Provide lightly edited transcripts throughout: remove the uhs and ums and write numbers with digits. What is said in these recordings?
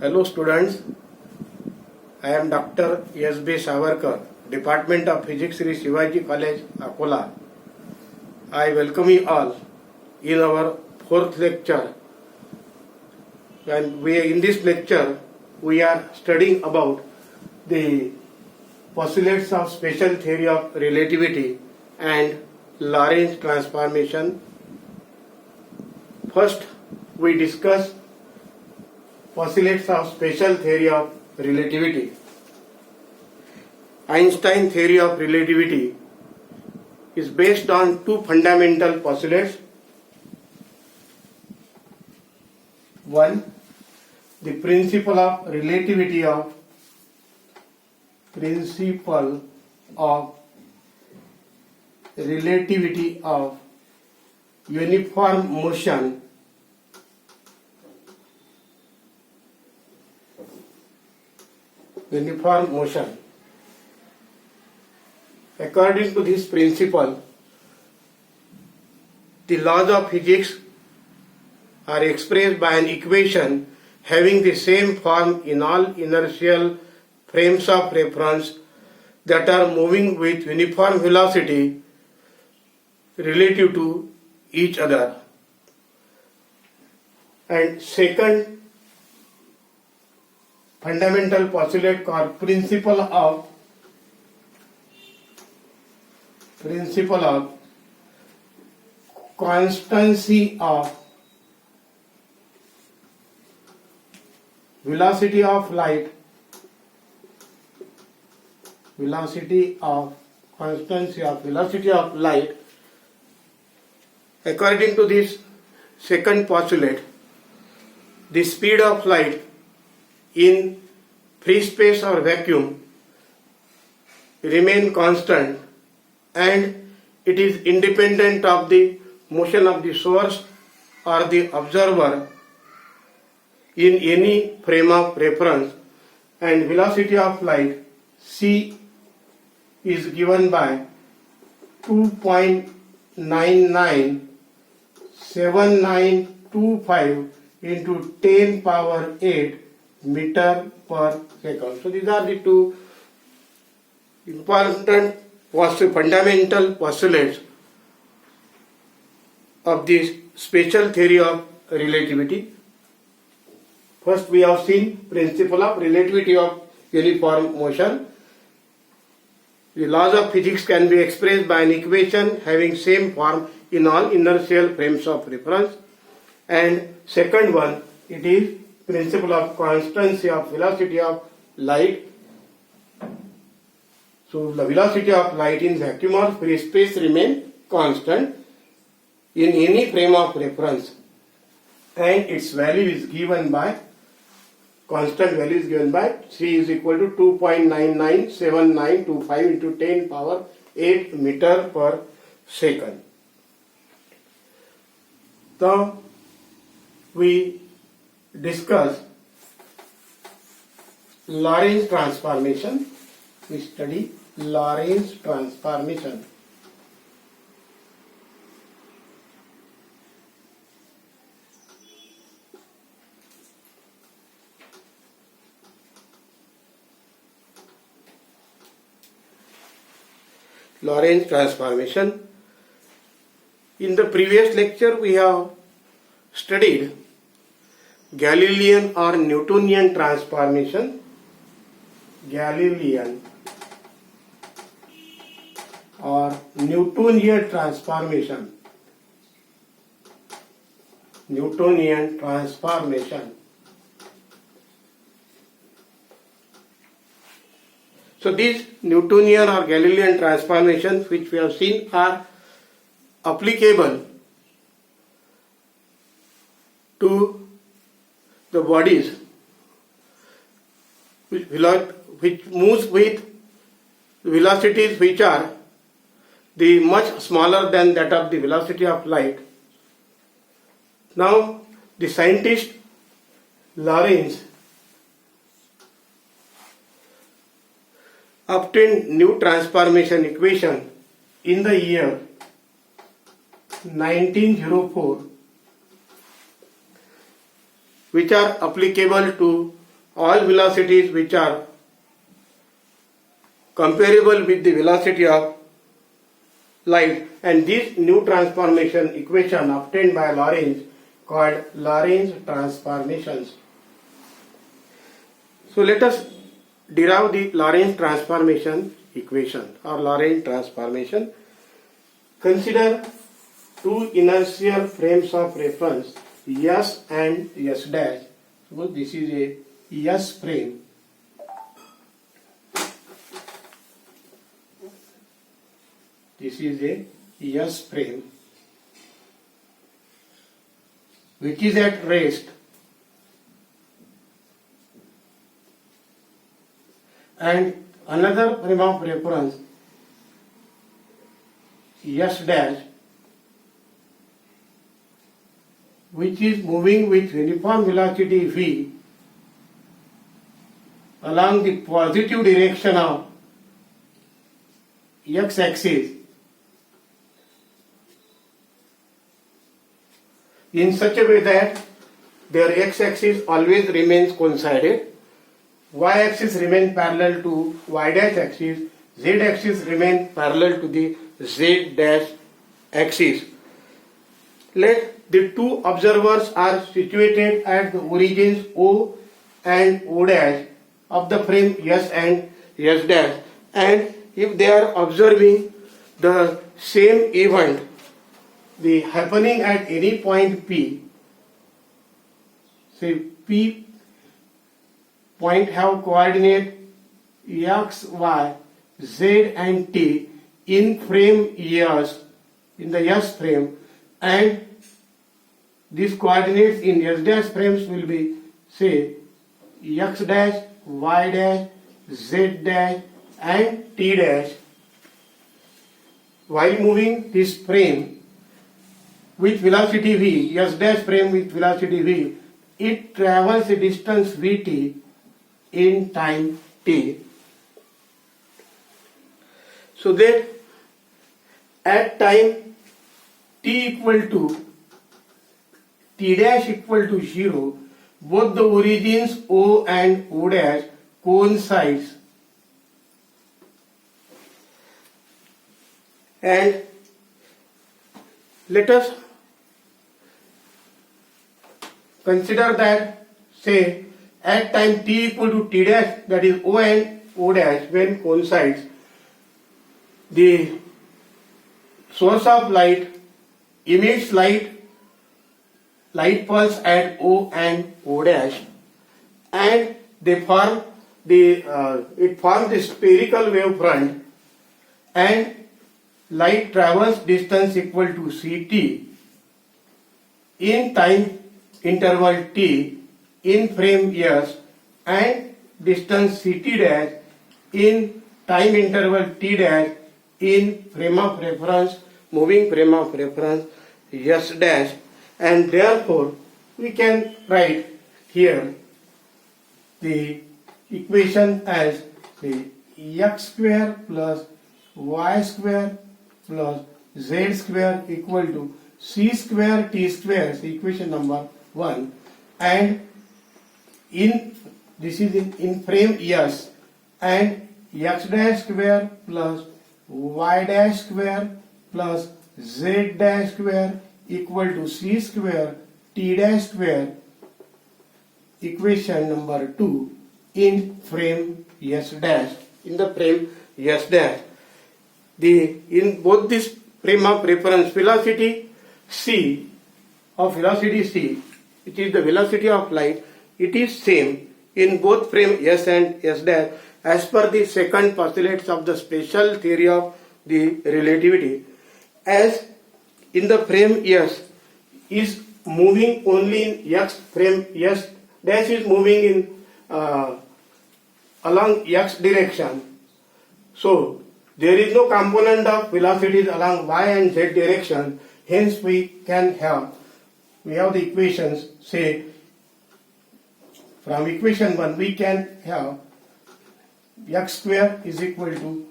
Hello students, I am Dr. S.B. Savarkar, Department of Physics, Sri Shivaji College, Akola. I welcome you all in our fourth lecture. And in this lecture, we are studying about the postulates of special theory of relativity and Lorentz transformation. First, we discuss postulates of special theory of relativity. Einstein theory of relativity is based on two fundamental postulates. One, the principle of relativity of uniform motion According to this principle, the laws of physics are expressed by an equation having the same form in all inertial frames of reference that are moving with uniform velocity relative to each other. And second fundamental postulate called principle of constancy of velocity of light. According to this second postulate, the speed of light in free space or vacuum remain constant, and it is independent of the motion of the source or the observer in any frame of reference, and velocity of light c is given by 2.997925 into 10 power 8 meter per second. So these are the two important fundamental postulates of this special theory of relativity. First, we have seen principle of relativity of uniform motion. The laws of physics can be expressed by an equation having same form in all inertial frames of reference. And second one, it is principle of constancy of velocity of light. So the velocity of light in vacuum or free space remain constant in any frame of reference, and its value is given by c is equal to 2.997925 into 10 power 8 meter per second. Now we discuss Lorentz transformation. We study Lorentz transformation. Lorentz transformation. In the previous lecture, we have studied Galilean or Newtonian transformation. Galilean or Newtonian transformation. So these Newtonian or Galilean transformations which we have seen are applicable to the bodies which moves with velocities which are the much smaller than that of the velocity of light. Now the scientist Lorentz obtained new transformation equation in the year 1904 which are applicable to all velocities which are comparable with the velocity of light, and this new transformation equation obtained by Lorentz called Lorentz transformations. So let us derive the Lorentz transformation equation or Lorentz transformation. Consider two inertial frames of reference S and S dash. Suppose this is a S frame. This is a S frame which is at rest, and another frame of reference S dash which is moving with uniform velocity v along the positive direction of x axis in such a way that their x axis always remains coincided, y axis remains parallel to y dash axis, z axis remains parallel to the z dash axis. Let the two observers are situated at the origins O and O dash of the frame S and S dash, and if they are observing the same event the happening at any point P, say P point have coordinate x, y, z and t in frame S, in the S frame, and these coordinates in S dash frames will be say x dash, y dash, z dash and t dash. While moving this frame with velocity v, S dash frame with velocity v, it travels a distance vt in time t. So that at time t equal to t dash equal to 0, both the origins O and O dash coincides, and let us consider that say at time t equal to t dash, that is O and O dash when coincides, the source of light emits light pulse at O and O dash, and they form it forms the spherical wave front, and light travels distance equal to ct in time interval t in frame S, and distance ct dash in time interval t dash in frame of reference, moving frame of reference S dash, and therefore we can write here the equation as the x square plus y square plus z square equal to c square t square, so equation number 1, and this is in frame S, and x dash square plus y dash square plus z dash square equal to c square t dash square, equation number 2 in frame S dash, in the frame S dash. In both this frame of reference velocity c, which is the velocity of light, it is same in both frame S and S dash as per the second postulates of the special theory of the relativity. As in the frame S is moving only in x, frame S dash is moving in along x direction, so there is no component of velocities along y and z direction. Hence we have the equations, say from equation 1 we can have x square is equal to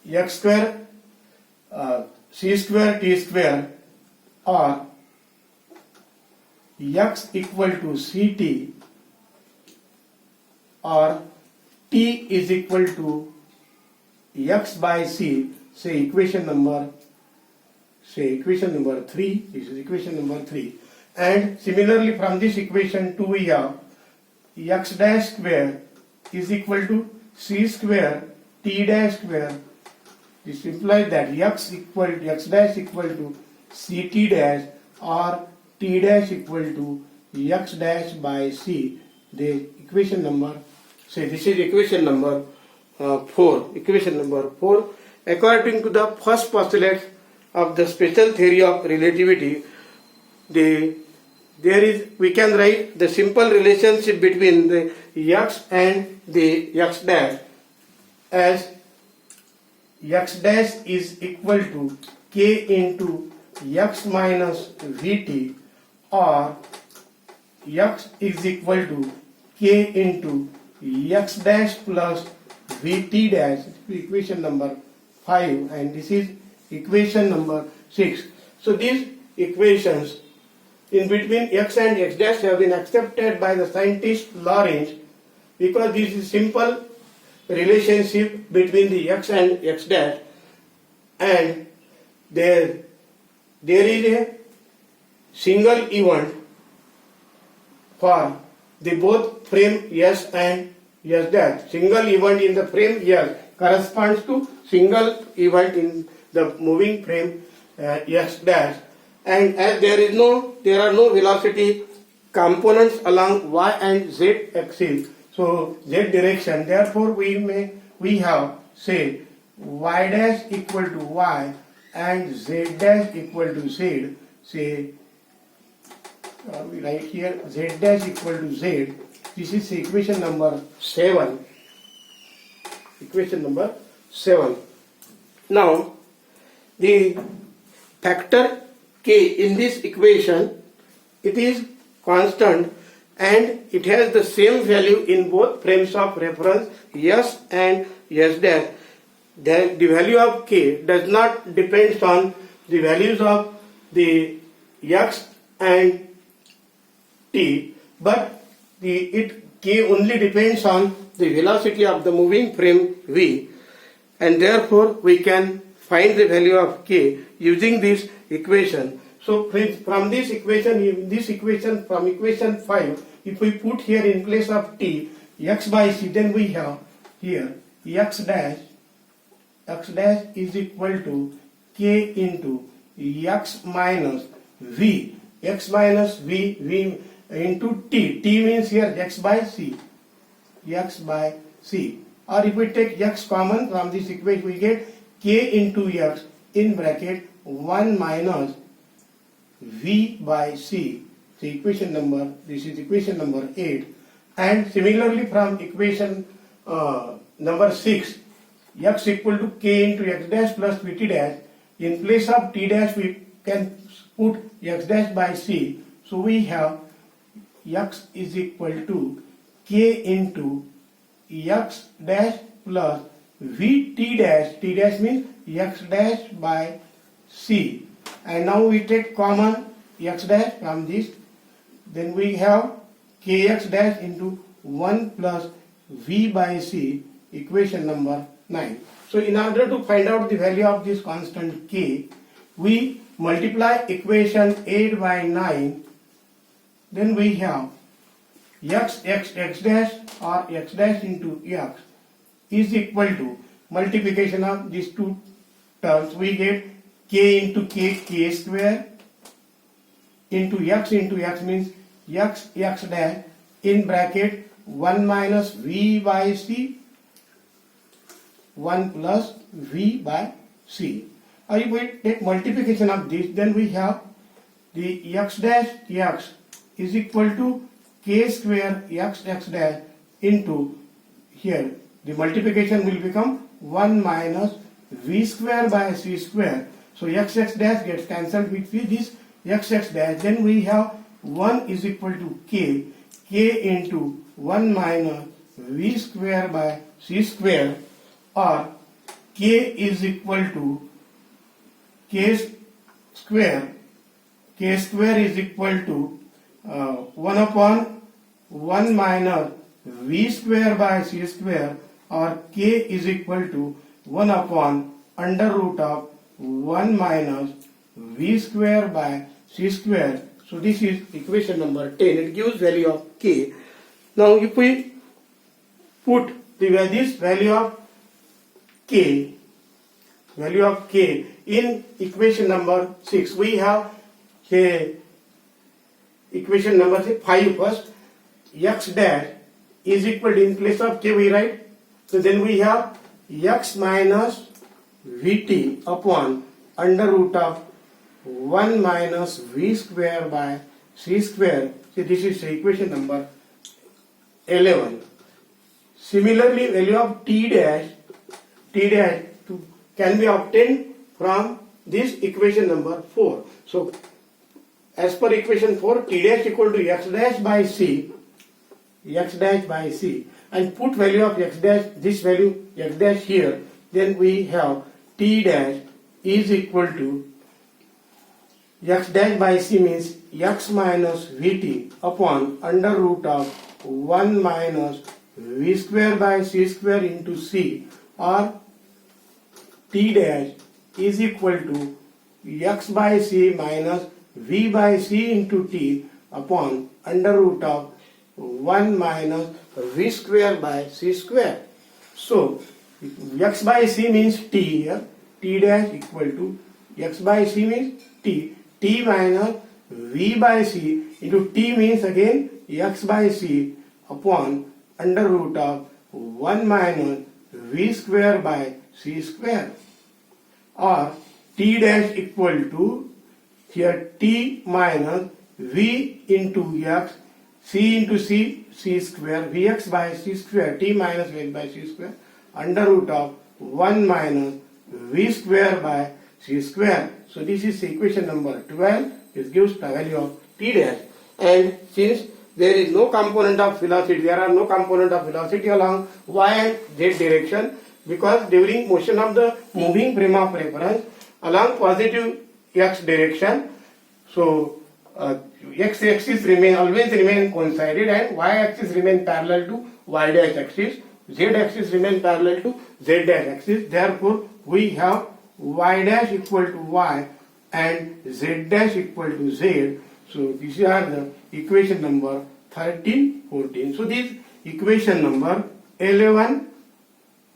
x square c square t square, or x equal to ct or t is equal to x by c, say equation number 3, this is equation number 3, and similarly from this equation 2 we have x dash square is equal to c square t dash square. This implies that x dash equal to ct dash or t dash equal to x dash by c. The equation number, say this is equation number 4. Equation number 4. According to the first postulate of the special theory of relativity, we can write the simple relationship between the x and the x dash as x dash is equal to k into x minus vt, or x is equal to k into x dash plus vt dash. Equation number 5, and this is equation number 6. So these equations in between x and x dash have been accepted by the scientist Lorentz because this is simple relationship between the x and x dash, and there is a single event for the both frame S and S dash. Single event in the frame S corresponds to single event in the moving frame S dash, and as there are no velocity components along y and z axis, so z direction, therefore we have say y dash equal to y and z dash equal to z. Say we write here z dash equal to z. This is equation number 7. Equation number 7. Now the factor k in this equation, it is constant and it has the same value in both frames of reference S and S dash. The value of k does not depend on the values of the x and t, but k only depends on the velocity of the moving frame v, and therefore we can find the value of k using this equation. So from this equation, from equation 5, if we put here in place of t x by c, then we have here x dash is equal to k into x minus v into t. T means here x by c. Or if we take x common from this equation, we get k into x in bracket 1 minus v by c. So this is equation number 8. And similarly from equation number 6, x equal to k into x dash plus vt dash. In place of t dash we can put x dash by c. So we have x is equal to k into x dash plus vt dash. T dash means x dash by c. And now we take common x dash from this. Then we have kx dash into 1 plus v by c, equation number 9. So in order to find out the value of this constant k, we multiply equation 8 by 9. Then we have x dash or x dash into x is equal to multiplication of these two terms. We get k into k square into x means x dash in bracket 1 minus v by c, 1 plus v by c. Or if we take multiplication of this, then we have the x dash x is equal to k square x dash into here. The multiplication will become 1 minus v square by c square. So x dash gets cancelled with this x dash. Then we have 1 is equal to k into 1 minus v square by c square, or k is equal to k square is equal to 1 upon 1 minus v square by c square, or k is equal to 1 upon under root of 1 minus v square by c square. So this is equation number 10. It gives value of k. Now if we put this value of k in equation number 6, we have equation number 5 first. X dash is equal to, in place of k we write, so then we have x minus vt upon under root of 1 minus v square by c square. So this is equation number 11. Similarly, value of t dash can be obtained from this equation number 4. So as per equation 4, t dash equal to x dash by c, and put value of x dash, this value x dash here, then we have t dash is equal to x dash by c means x minus vt upon under root of 1 minus v square by c square into c, or t dash is equal to x by c minus v by c into t upon under root of 1 minus v square by c square. So x by c means t here, t dash equal to x by c means t minus v by c into t means again x by c upon under root of 1 minus v square by c square, or t dash equal to here t minus v into x, c into c square, vx by c square, t minus v by c square under root of 1 minus v square by c square. So this is equation number 12. It gives the value of t dash. And since there is no component of velocity, there are no component of velocity along y and z direction, because during motion of the moving frame of reference along positive x direction, so x axis always remain coincided, and y axis remain parallel to y dash axis, z axis remain parallel to z dash axis. Therefore we have y dash equal to y and z dash equal to z. So these are the equation number 13, 14. So this equation number 11,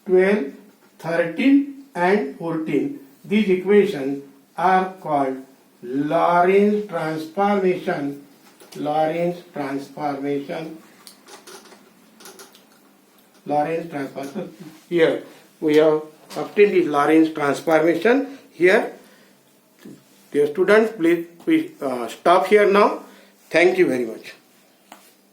12, 13 and 14, these equations are called Lorentz transformation. Here we have obtained the Lorentz transformation. Here, dear students, please stop here now. Thank you very much.